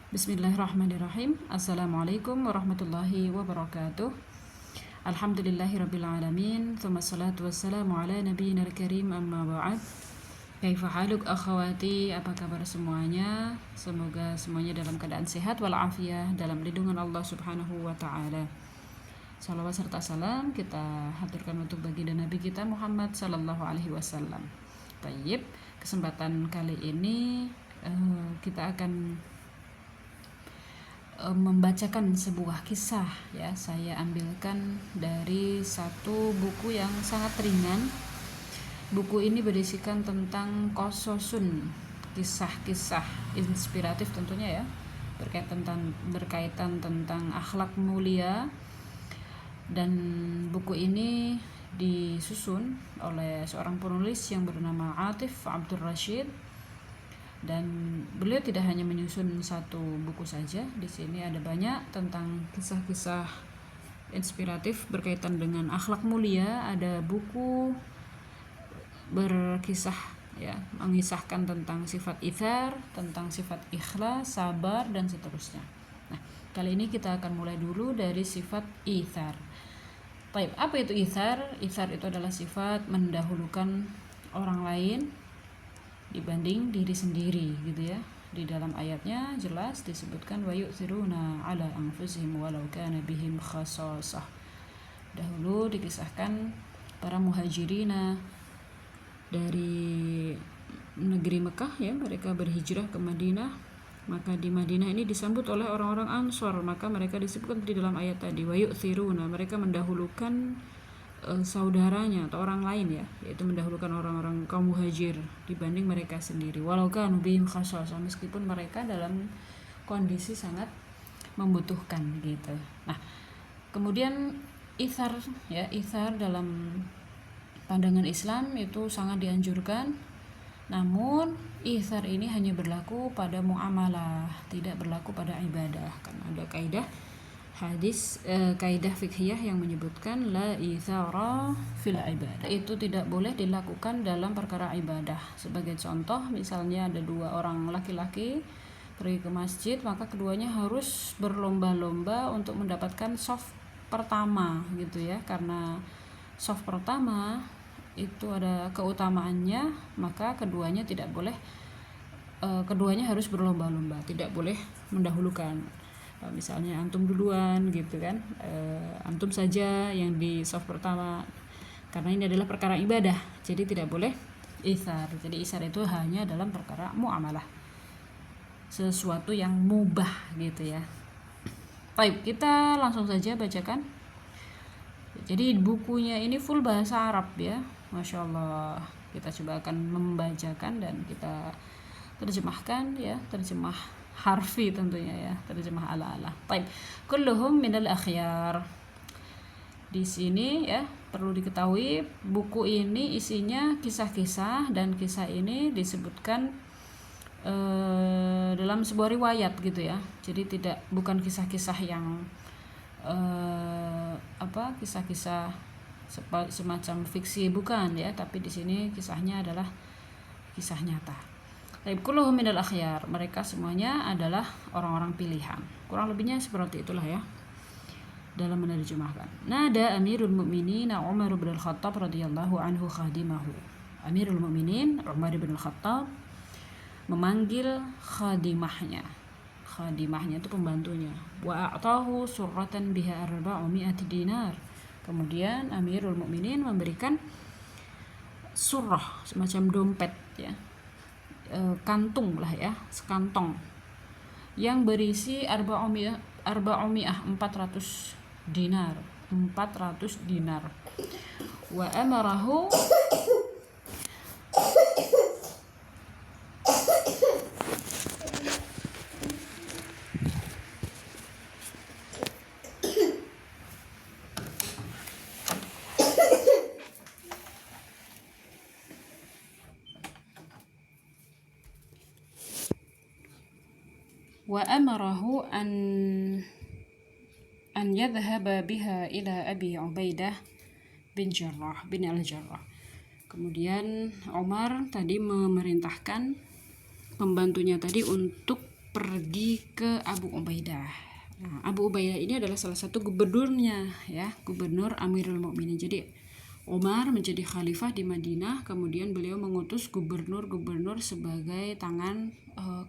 Bismillahirrahmanirrahim. Assalamualaikum warahmatullahi wabarakatuh. Alhamdulillahirrabbilalamin. Thumma salatu wassalamu ala nabiyina al-karim amma ba'd. Kaifa haluk akhawati, apa kabar semuanya? Semoga semuanya dalam keadaan sehat walafiat dalam lindungan Allah subhanahu wa ta'ala. Salawat serta salam kita haturkan untuk baginda Nabi kita Muhammad sallallahu alaihi wasallam. Baik, kesempatan kali ini kita akan membacakan sebuah kisah ya. Saya ambilkan dari satu buku yang sangat ringan. Buku ini berisikan tentang qososun, kisah-kisah inspiratif tentunya ya, berkaitan tentang akhlak mulia. Dan buku ini disusun oleh seorang penulis yang bernama Atif Abdul Rashid. Dan beliau tidak hanya menyusun satu buku saja, di sini ada banyak tentang kisah-kisah inspiratif berkaitan dengan akhlak mulia. Ada buku berkisah ya, mengisahkan tentang sifat itsar, tentang sifat ikhlas, sabar dan seterusnya. Nah, kali ini kita akan mulai dulu dari sifat itsar. Baik, apa itu itsar? Itsar itu adalah sifat mendahulukan orang lain dibanding diri sendiri gitu ya. Di dalam ayatnya jelas disebutkan wa yu'thiruna ala anfusihim walau kana bihim khasasah. Dahulu dikisahkan para muhajirina dari negeri Mekah ya, mereka berhijrah ke Madinah. Maka di Madinah ini disambut oleh orang-orang Ansor, maka mereka disebutkan di dalam ayat tadi wa yu'thiruna, mereka mendahulukan saudaranya atau orang lain ya, yaitu mendahulukan orang-orang kaum muhajir dibanding mereka sendiri, walau kanu bihim khasasah, meskipun mereka dalam kondisi sangat membutuhkan gitu. Nah, kemudian itsar ya, itsar dalam pandangan Islam itu sangat dianjurkan. Namun itsar ini hanya berlaku pada muamalah, tidak berlaku pada ibadah, karena ada kaidah hadis, kaidah fikhiyah yang menyebutkan la itsara fil ibadah, itu tidak boleh dilakukan dalam perkara ibadah. Sebagai contoh, misalnya ada dua orang laki-laki pergi ke masjid, maka keduanya harus berlomba-lomba untuk mendapatkan shaf pertama gitu ya, karena shaf pertama itu ada keutamaannya, maka keduanya tidak boleh, keduanya harus berlomba-lomba, tidak boleh mendahulukan. Misalnya antum duluan gitu kan, antum saja yang di shaf pertama, karena ini adalah perkara ibadah, jadi tidak boleh itsar. Jadi itsar itu hanya dalam perkara muamalah, sesuatu yang mubah gitu ya. Baik, kita langsung saja bacakan. Jadi bukunya ini full bahasa Arab ya, Masya Allah. Kita coba akan membacakan dan kita terjemahkan ya, terjemah harfi tentunya ya, terjemah ala-ala. Baik, kulluhum minal akhyar. Di sini ya perlu diketahui, buku ini isinya kisah-kisah, dan kisah ini disebutkan dalam sebuah riwayat gitu ya. Jadi bukan kisah-kisah yang kisah-kisah semacam fiksi, bukan ya, tapi di sini kisahnya adalah kisah nyata. Kulluhum minal akhyar, mereka semuanya adalah orang-orang pilihan. Kurang lebihnya seperti itulah ya dalam menerjemahkan. Nada Amirul Mukminin Umar bin Al-Khattab radhiyallahu anhu khadimahu. Amirul Mukminin Umar bin Al-Khattab memanggil khadimahnya. Khadimahnya itu pembantunya. Wa a'tahu surratan biha 400 dinar. Kemudian Amirul Mukminin memberikan surah, semacam dompet ya, kantung lah ya, sekantong yang berisi 400 dinar. Wa amarahu an yadhhaba biha ila Abi Ubaidah bin Al-Jarrah. Kemudian Umar tadi memerintahkan pembantunya tadi untuk pergi ke Abu Ubaidah. Nah, Abu Ubaidah ini adalah salah satu gubernurnya, ya, gubernur Amirul Mukminin. Jadi Umar menjadi khalifah di Madinah, kemudian beliau mengutus gubernur-gubernur sebagai tangan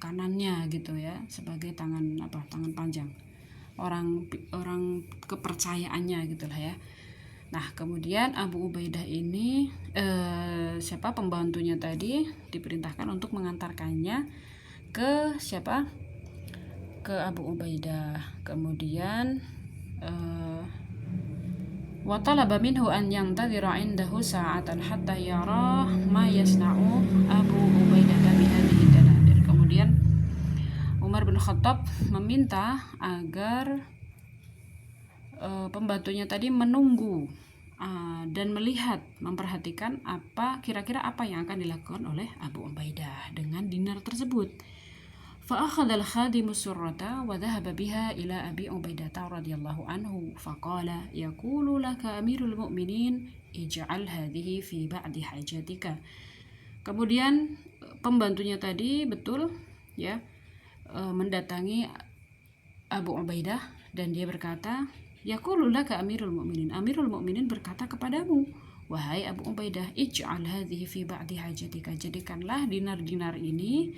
kanannya gitu ya, sebagai tangan panjang, orang kepercayaannya gitulah ya. Nah, kemudian Abu Ubaidah ini pembantunya tadi diperintahkan untuk mengantarkannya ke ke Abu Ubaidah. Kemudian wa talaba minhu an yantadhira indahu sa'atan hatta yara ma yasna'u Abu Ubaidah bihadhihi danadir. Kemudian Umar bin Khattab meminta agar pembantunya tadi menunggu dan melihat, memperhatikan kira-kira apa yang akan dilakukan oleh Abu Ubaidah dengan dinar tersebut. فأخذ الخادم السرة وذهب بها إلى أبي عبيدة رضي الله عنه فقال يقول لك أمير المؤمنين اجعل هذه في بعد حاجتك. Kemudian pembantunya tadi betul ya mendatangi Abu Ubaidah dan dia berkata, yaqulu laka Amirul Mukminin, Amirul Mukminin berkata kepadamu, wahai Abu Ubaidah, ij'al hadhihi fi ba'di hajatika, jadikanlah dinar-dinar ini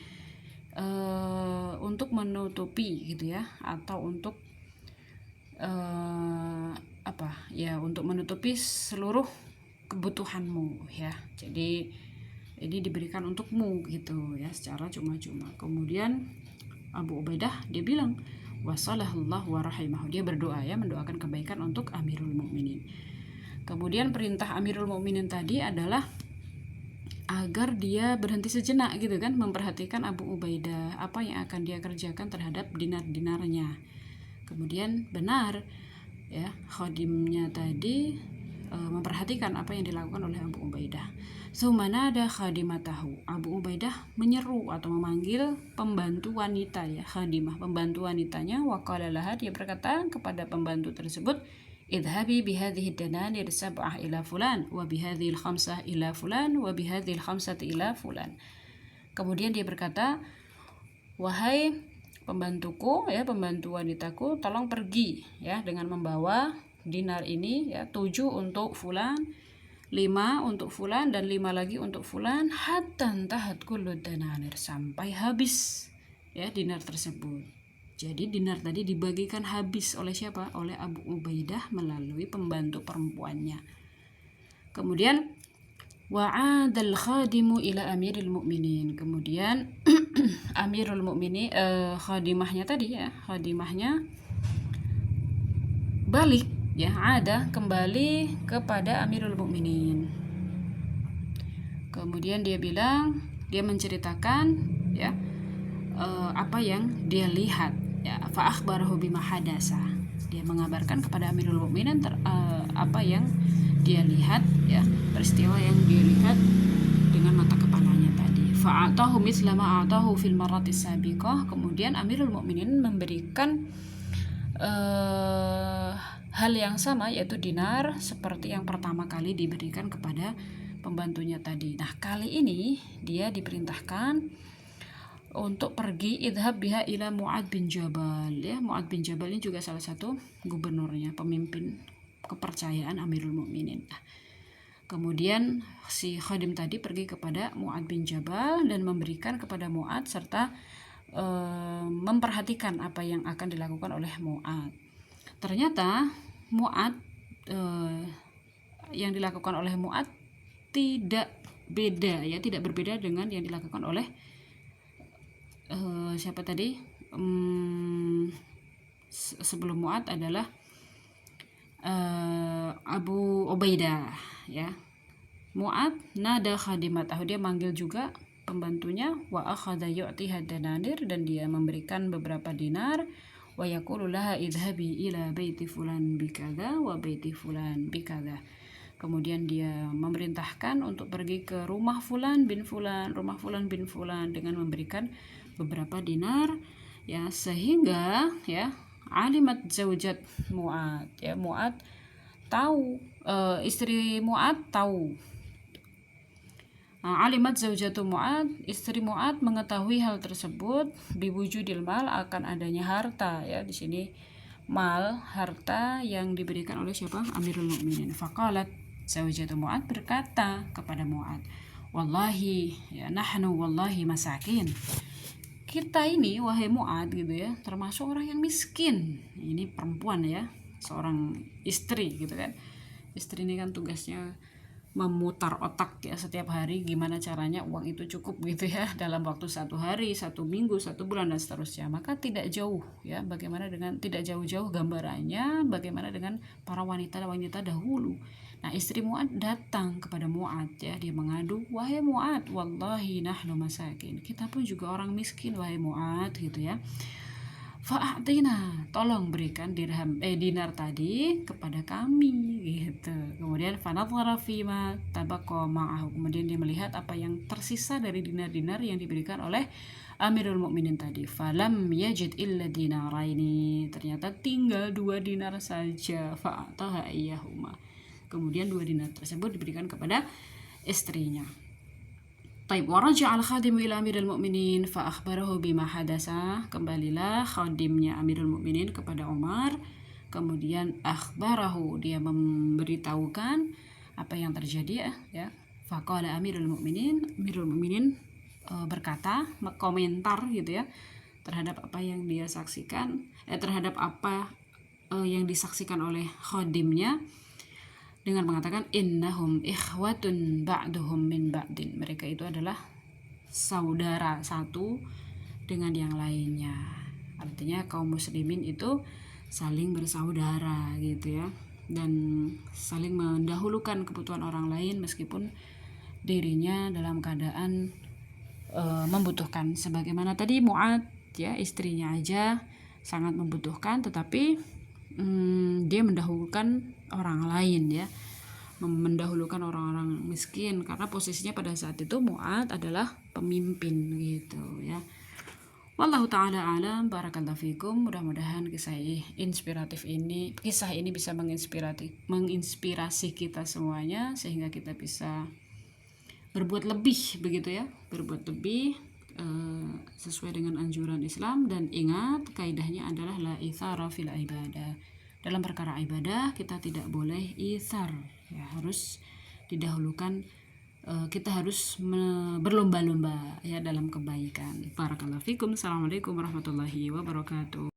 untuk menutupi gitu ya, atau untuk untuk menutupi seluruh kebutuhanmu ya. Jadi ini diberikan untukmu gitu ya, secara cuma-cuma. Kemudian Abu Ubaidah dia bilang wasallallahu wa rahimahu, dia berdoa ya, mendoakan kebaikan untuk Amirul Mukminin. Kemudian perintah Amirul Mukminin tadi adalah agar dia berhenti sejenak gitu kan, memperhatikan Abu Ubaidah, apa yang akan dia kerjakan terhadap dinar-dinarnya. Kemudian benar ya, khadimnya tadi memperhatikan apa yang dilakukan oleh Abu Ubaidah. Sumana ada khadimatahu, Abu Ubaidah menyeru atau memanggil pembantu wanita ya, khadimah, pembantu wanitanya. Waqala laha, dia berkata kepada pembantu tersebut, idhabi bihadhihi dananir sab'ah ila fulan wa bihadhil khamsah ila fulan wa bihadhil khamsati ila fulan. Kemudian dia berkata, wahai pembantuku ya, pembantu wanitaku, tolong pergi ya dengan membawa dinar ini ya, 7 untuk fulan, 5 untuk fulan, dan 5 lagi untuk fulan, hatta tahat kullu dananir, sampai habis ya dinar tersebut. Jadi dinar tadi dibagikan habis oleh siapa? Oleh Abu Ubaidah melalui pembantu perempuannya. Kemudian wa'adal khadimu ila Amirul Mukminin. Kemudian Amirul Mukminin khadimahnya tadi ya, khadimahnya balik ya, ada kembali kepada Amirul Mukminin. Kemudian dia bilang, dia menceritakan ya apa yang dia lihat ya, fa akhbarahu bima hadasa, dia mengabarkan kepada Amirul Mukminin apa yang dia lihat ya, peristiwa yang dia lihat dengan mata kepalanya tadi. Fa atahu mithla ma atahu fil maratis sabiqah. Kemudian Amirul Mukminin memberikan hal yang sama, yaitu dinar, seperti yang pertama kali diberikan kepada pembantunya tadi. Nah, kali ini dia diperintahkan untuk pergi, idhab biha ila Mu'ad bin Jabal ya. Mu'ad bin Jabal ini juga salah satu gubernurnya, pemimpin kepercayaan Amirul Mukminin. Kemudian si khadim tadi pergi kepada Mu'ad bin Jabal dan memberikan kepada Mu'ad serta memperhatikan apa yang akan dilakukan oleh Mu'ad. Ternyata Mu'ad, yang dilakukan oleh Mu'ad tidak beda ya, tidak berbeda dengan yang dilakukan oleh siapa tadi sebelum Mu'ad adalah Abu Ubaidah ya. Mu'ad nada khadimatahu, dia manggil juga pembantunya, wa akhadha yu'tiha dananir, dan dia memberikan beberapa dinar, wa yaqulu laha idhabi ila baiti fulan bikadha wa baiti fulan bikadha. Kemudian dia memerintahkan untuk pergi ke rumah fulan bin fulan, rumah fulan bin fulan, dengan memberikan beberapa dinar ya, sehingga ya alimat zaujat Mu'ad ya, Mu'ad tahu, istri Mu'ad tahu Alimat zaujatu Mu'ad, istri Mu'ad mengetahui hal tersebut, biwujudil mal, akan adanya harta, ya di sini mal, harta yang diberikan oleh siapa? Amirul Mukminin. Faqalat, zaujatu Mu'ad berkata kepada Mu'ad, wallahi, ya nahnu wallahi masakin. Kita ini wahai Mu'ad gitu ya, termasuk orang yang miskin. Ini perempuan ya, seorang istri gitu kan. Istri ini kan tugasnya memutar otak ya setiap hari gimana caranya uang itu cukup gitu ya dalam waktu 1 hari, 1 minggu, 1 bulan dan seterusnya. Maka tidak jauh ya, bagaimana dengan tidak jauh-jauh gambarannya bagaimana dengan para wanita-wanita dahulu. Nah, istri Mu'ad datang kepada Mu'ad ya, dia mengadu, wahai Mu'ad, wallahi nahnu masakin, kita pun juga orang miskin wahai Mu'ad gitu ya. Fa'atina, tolong berikan dinar tadi kepada kami gitu. Kemudian fanadhara fima tabaqa ma'ahu, kemudian dia melihat apa yang tersisa dari dinar-dinar yang diberikan oleh Amirul Mukminin tadi. Falam yajid illa dinaraini, ternyata tinggal 2 dinar saja. Fa'ataha iyyahuma, kemudian 2 dinar tersebut diberikan kepada istrinya. Taib, waraja al-khadimu ila Amirul Mukminin fa akhbarahu bima hadasa. Kembalilah khadimnya Amirul Mukminin kepada Umar. Kemudian akhbarahu, dia memberitahukan apa yang terjadi ya. Faqala Amirul Mukminin berkata, komentar gitu ya terhadap apa yang dia saksikan, terhadap apa yang disaksikan oleh khadimnya, dengan mengatakan innahum ikhwatun ba'duhum min ba'din, mereka itu adalah saudara satu dengan yang lainnya. Artinya kaum muslimin itu saling bersaudara gitu ya, dan saling mendahulukan kebutuhan orang lain meskipun dirinya dalam keadaan membutuhkan. Sebagaimana tadi Mu'ad ya, istrinya aja sangat membutuhkan, tetapi dia mendahulukan orang lain ya, mendahulukan orang-orang miskin karena posisinya pada saat itu Mu'ad adalah pemimpin gitu ya. Wallahu ta'ala alam, barakallahu fikum. Mudah-mudahan kisah ini bisa menginspirasi kita semuanya sehingga kita bisa berbuat lebih begitu ya, berbuat lebih sesuai dengan anjuran Islam. Dan ingat, kaidahnya adalah la itsara fil ibadah. Dalam perkara ibadah kita tidak boleh itsar ya, harus didahulukan, kita harus berlomba-lomba ya dalam kebaikan. Barakallahu fikum. Assalamualaikum warahmatullahi wabarakatuh.